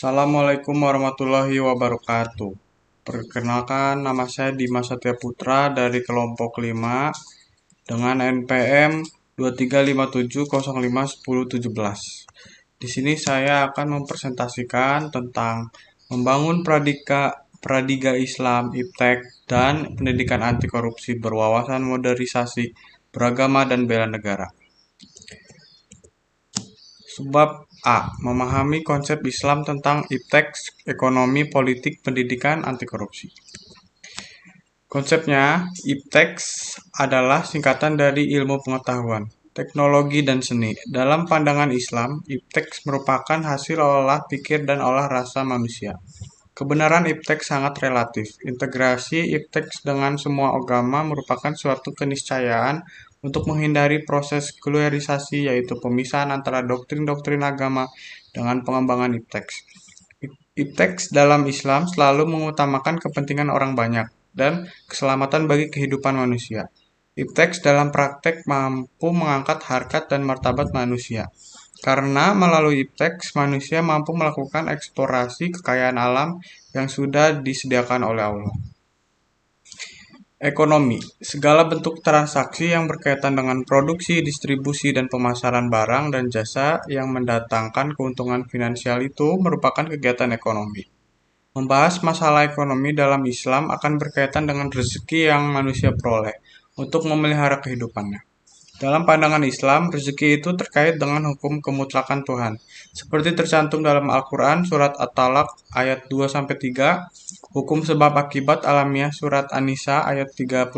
Assalamualaikum warahmatullahi wabarakatuh. Perkenalkan, nama saya Dimas Satya Putra dari kelompok 5 dengan NPM 2357051017. Di sini saya akan mempresentasikan tentang membangun Pradiga Islam IPTEK dan pendidikan anti korupsi berwawasan modernisasi beragama dan bela negara. Subbab A. Memahami konsep Islam tentang iptek, ekonomi, politik, pendidikan, anti korupsi. Konsepnya, iptek adalah singkatan dari ilmu pengetahuan, teknologi, dan seni. Dalam pandangan Islam, iptek merupakan hasil olah pikir dan olah rasa manusia. Kebenaran iptek sangat relatif. Integrasi iptek dengan semua agama merupakan suatu keniscayaan untuk menghindari proses sekularisasi, yaitu pemisahan antara doktrin-doktrin agama dengan pengembangan iptek. Iptek dalam Islam selalu mengutamakan kepentingan orang banyak dan keselamatan bagi kehidupan manusia. Iptek dalam praktek mampu mengangkat harkat dan martabat manusia. Karena melalui iptek, manusia mampu melakukan eksplorasi kekayaan alam yang sudah disediakan oleh Allah. Ekonomi, segala bentuk transaksi yang berkaitan dengan produksi, distribusi, dan pemasaran barang dan jasa yang mendatangkan keuntungan finansial itu merupakan kegiatan ekonomi. Membahas masalah ekonomi dalam Islam akan berkaitan dengan rezeki yang manusia peroleh untuk memelihara kehidupannya. Dalam pandangan Islam, rezeki itu terkait dengan hukum kemutlakan Tuhan, seperti tercantum dalam Al-Quran surat At-Talaq ayat 2-3, hukum sebab akibat alamiah surat An-Nisa ayat 32,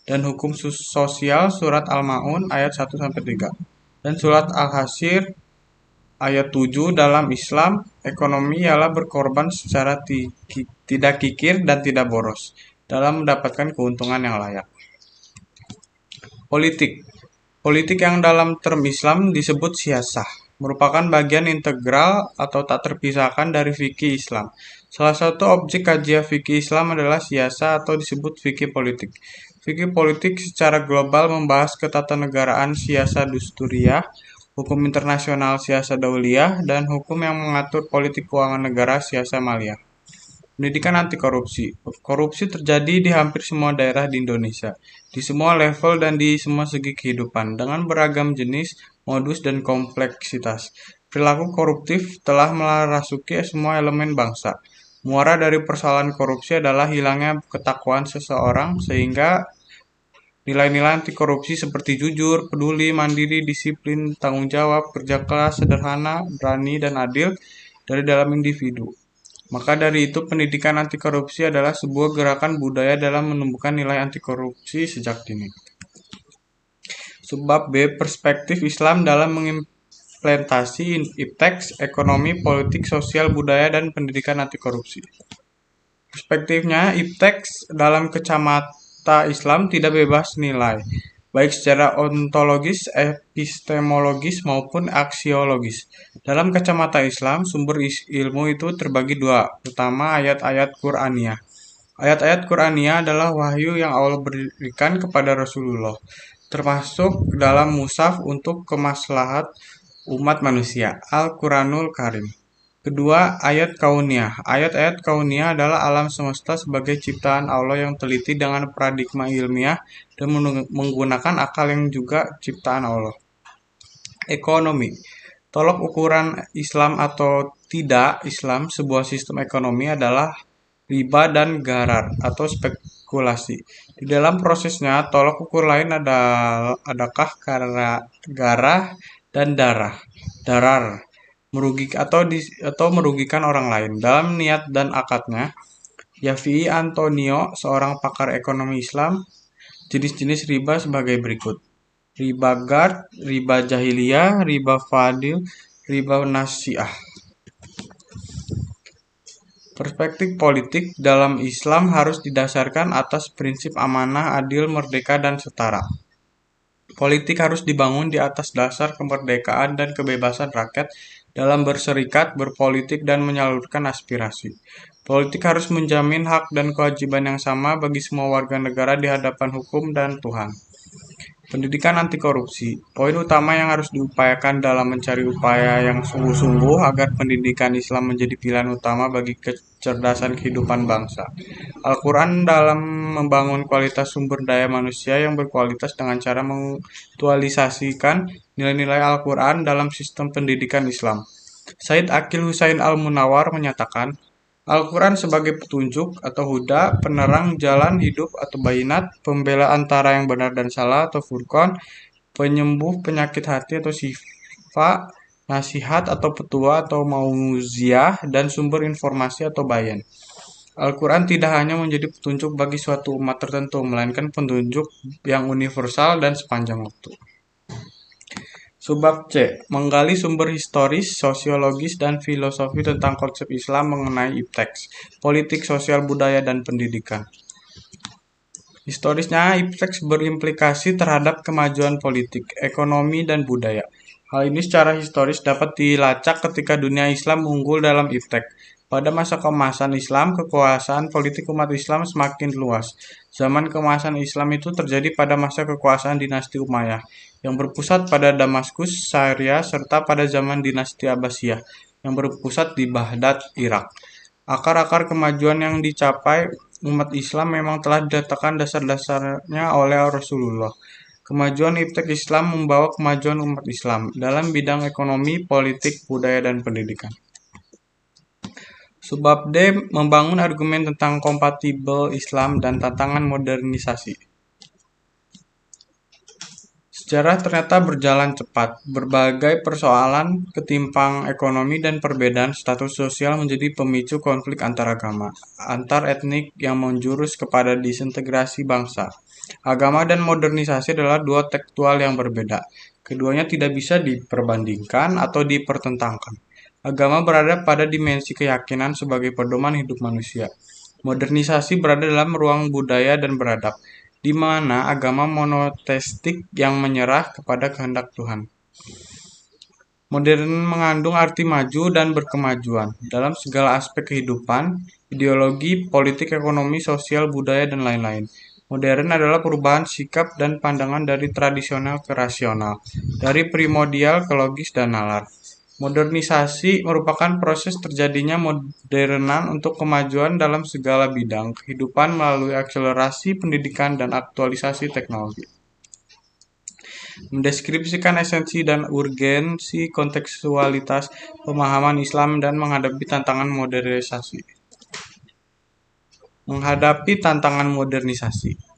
dan hukum sosial surat Al-Ma'un ayat 1-3, dan surat Al-Hasyr ayat 7. Dalam Islam, ekonomi ialah berkorban secara tidak kikir dan tidak boros dalam mendapatkan keuntungan yang layak. Politik yang dalam term Islam disebut siyasah, merupakan bagian integral atau tak terpisahkan dari fikih Islam. Salah satu objek kajian fikih Islam adalah siyasah atau disebut fikih politik. Fikih politik secara global membahas ketatanegaraan siyasah dusturiyah, hukum internasional siyasah dauliyah, dan hukum yang mengatur politik keuangan negara siyasah maliyah. Pendidikan anti korupsi. Korupsi terjadi di hampir semua daerah di Indonesia, di semua level dan di semua segi kehidupan, dengan beragam jenis, modus, dan kompleksitas. Perilaku koruptif telah merasuki semua elemen bangsa. Muara dari persoalan korupsi adalah hilangnya ketakwaan seseorang, sehingga nilai-nilai anti korupsi seperti jujur, peduli, mandiri, disiplin, tanggung jawab, kerja keras, sederhana, berani, dan adil dari dalam individu. Maka dari itu, pendidikan anti korupsi adalah sebuah gerakan budaya dalam menumbuhkan nilai anti korupsi sejak dini. Subbab B. Perspektif Islam dalam mengimplementasi iptek, ekonomi, politik, sosial, budaya, dan pendidikan anti korupsi. Perspektifnya, iptek dalam kacamata Islam tidak bebas nilai, baik secara ontologis, epistemologis, maupun aksiologis. Dalam kacamata Islam, sumber ilmu itu terbagi dua. Pertama, ayat-ayat Qur'aniyah. Ayat-ayat Qur'aniyah adalah wahyu yang Allah berikan kepada Rasulullah, termasuk dalam mushaf untuk kemaslahat umat manusia, Al-Quranul Karim. Kedua, ayat kauniyah. Ayat-ayat kauniyah adalah alam semesta sebagai ciptaan Allah yang teliti dengan paradigma ilmiah dan menggunakan akal yang juga ciptaan Allah. Ekonomi. Tolok ukuran Islam atau tidak Islam sebuah sistem ekonomi adalah riba dan garar atau spekulasi. Di dalam prosesnya, tolok ukur lain adakah garah dan darar merugikan orang lain. Dalam niat dan akadnya, Yafii Antonio, seorang pakar ekonomi Islam, jenis-jenis riba sebagai berikut: riba gard, riba jahiliyah, riba fadil, riba nasiah. Perspektif politik dalam Islam harus didasarkan atas prinsip amanah, adil, merdeka, dan setara. Politik harus dibangun di atas dasar kemerdekaan dan kebebasan rakyat dalam berserikat, berpolitik, dan menyalurkan aspirasi. Politik harus menjamin hak dan kewajiban yang sama bagi semua warga negara di hadapan hukum dan Tuhan. Pendidikan anti korupsi. Poin utama yang harus diupayakan dalam mencari upaya yang sungguh-sungguh agar pendidikan Islam menjadi pilihan utama bagi kecerdasan kehidupan bangsa. Al-Quran dalam membangun kualitas sumber daya manusia yang berkualitas dengan cara mengaktualisasikan nilai-nilai Al-Quran dalam sistem pendidikan Islam. Said Akil Husain Al-Munawar menyatakan, Al-Quran sebagai petunjuk atau huda, penerang jalan hidup atau bayinat, pembela antara yang benar dan salah atau furqan, penyembuh penyakit hati atau syifa, nasihat atau petua atau mauziah, dan sumber informasi atau bayan. Al-Quran tidak hanya menjadi petunjuk bagi suatu umat tertentu, melainkan petunjuk yang universal dan sepanjang waktu. Subbab C. Menggali sumber historis, sosiologis, dan filosofi tentang konsep Islam mengenai ipteks, politik, sosial, budaya, dan pendidikan. Historisnya, ipteks berimplikasi terhadap kemajuan politik, ekonomi, dan budaya. Hal ini secara historis dapat dilacak ketika dunia Islam unggul dalam iptek. Pada masa keemasan Islam, kekuasaan politik umat Islam semakin luas. Zaman keemasan Islam itu terjadi pada masa kekuasaan dinasti Umayyah, yang berpusat pada Damaskus, Syria, serta pada zaman dinasti Abbasiyah, yang berpusat di Baghdad, Irak. Akar-akar kemajuan yang dicapai umat Islam memang telah diletakkan dasar-dasarnya oleh Rasulullah. Kemajuan iptek Islam membawa kemajuan umat Islam dalam bidang ekonomi, politik, budaya, dan pendidikan. Subbab D. Membangun argumen tentang kompatibel Islam dan tantangan modernisasi. Sejarah ternyata berjalan cepat. Berbagai persoalan, ketimpang ekonomi, dan perbedaan status sosial menjadi pemicu konflik antar agama, antar etnik yang menjurus kepada disintegrasi bangsa. Agama dan modernisasi adalah dua tekstual yang berbeda. Keduanya tidak bisa diperbandingkan atau dipertentangkan. Agama berada pada dimensi keyakinan sebagai pedoman hidup manusia. Modernisasi berada dalam ruang budaya dan beradab, di mana agama monoteistik yang menyerah kepada kehendak Tuhan. Modern mengandung arti maju dan berkemajuan dalam segala aspek kehidupan, ideologi, politik, ekonomi, sosial, budaya, dan lain-lain. Modern adalah perubahan sikap dan pandangan dari tradisional ke rasional, dari primordial ke logis dan nalar. Modernisasi merupakan proses terjadinya modernan untuk kemajuan dalam segala bidang kehidupan melalui akselerasi pendidikan dan aktualisasi teknologi. Mendeskripsikan esensi dan urgensi kontekstualitas pemahaman Islam dan menghadapi tantangan modernisasi.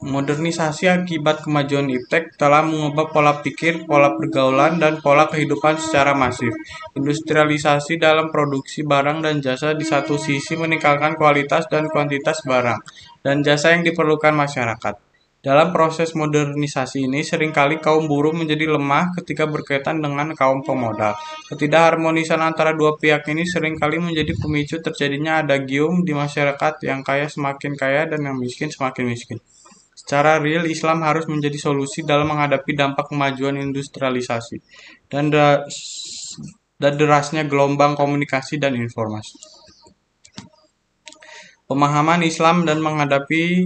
Modernisasi akibat kemajuan iptek telah mengubah pola pikir, pola pergaulan, dan pola kehidupan secara masif. Industrialisasi dalam produksi barang dan jasa di satu sisi meningkatkan kualitas dan kuantitas barang dan jasa yang diperlukan masyarakat. Dalam proses modernisasi ini, seringkali kaum buruh menjadi lemah ketika berkaitan dengan kaum pemodal. Ketidakharmonisan antara dua pihak ini seringkali menjadi pemicu terjadinya adagium di masyarakat yang kaya semakin kaya dan yang miskin semakin miskin. Secara real, Islam harus menjadi solusi dalam menghadapi dampak kemajuan industrialisasi dan derasnya gelombang komunikasi dan informasi. Pemahaman Islam dan menghadapi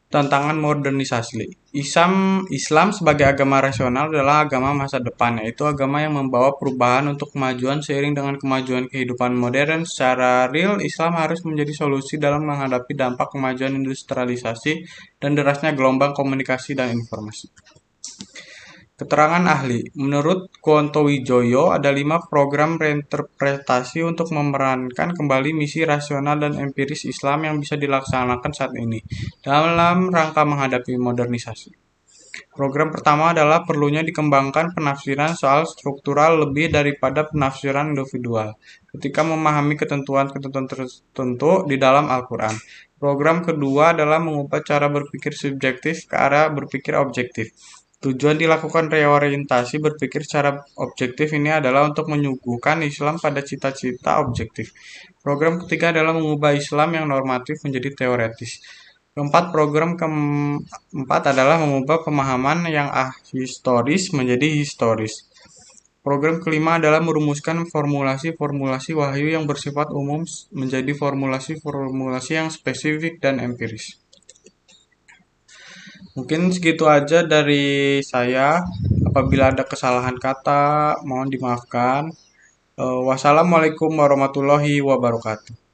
tantangan modernisasi. Islam sebagai agama rasional adalah agama masa depan, yaitu agama yang membawa perubahan untuk kemajuan seiring dengan kemajuan kehidupan modern. Secara real, Islam harus menjadi solusi dalam menghadapi dampak kemajuan industrialisasi dan derasnya gelombang komunikasi dan informasi. Keterangan ahli. Menurut Kuonto Wijoyo, ada 5 program reinterpretasi untuk memerankan kembali misi rasional dan empiris Islam yang bisa dilaksanakan saat ini dalam rangka menghadapi modernisasi. Program pertama adalah perlunya dikembangkan penafsiran soal struktural lebih daripada penafsiran individual ketika memahami ketentuan-ketentuan tertentu di dalam Al-Quran. Program kedua adalah mengubah cara berpikir subjektif ke arah berpikir objektif. Tujuan dilakukan reorientasi berpikir secara objektif ini adalah untuk menyuguhkan Islam pada cita-cita objektif. Program ketiga adalah mengubah Islam yang normatif menjadi teoretis. Program keempat adalah mengubah pemahaman yang ahistoris menjadi historis. Program kelima adalah merumuskan formulasi-formulasi wahyu yang bersifat umum menjadi formulasi-formulasi yang spesifik dan empiris. Mungkin segitu aja dari saya. Apabila ada kesalahan kata, mohon dimaafkan. Wassalamualaikum warahmatullahi wabarakatuh.